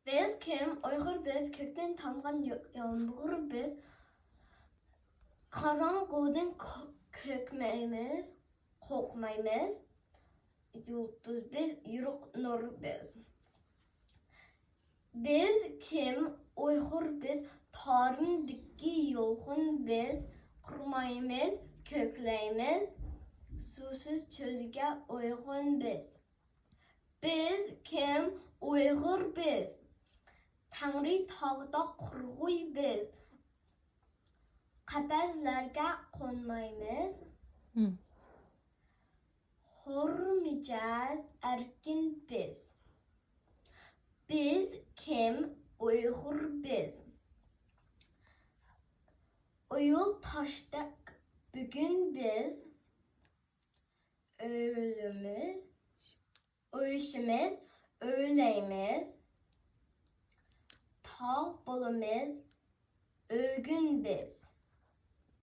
Biz kim? Uyghur biz. Kökten tamgan yağmur biz. Karanlıktan kökmeyimiz. Korkmayımız. Yıldız biz. Yürük nur biz. Biz kim? Uyghur biz. Tarım dikki yolğun biz. Kurmayımız. Kökleyimiz. Susuz çölge uygun biz. Biz kim? Uyghur biz. Tanrı tağda qurğuy biz. Qapazlarga qonmaymiz. Hurmicaz erkin biz. Biz kim? Uyghur biz. Uyul taştık bugün biz. Öğüşümüz, öğleyimiz. Tağ bolumuz, öğün biz.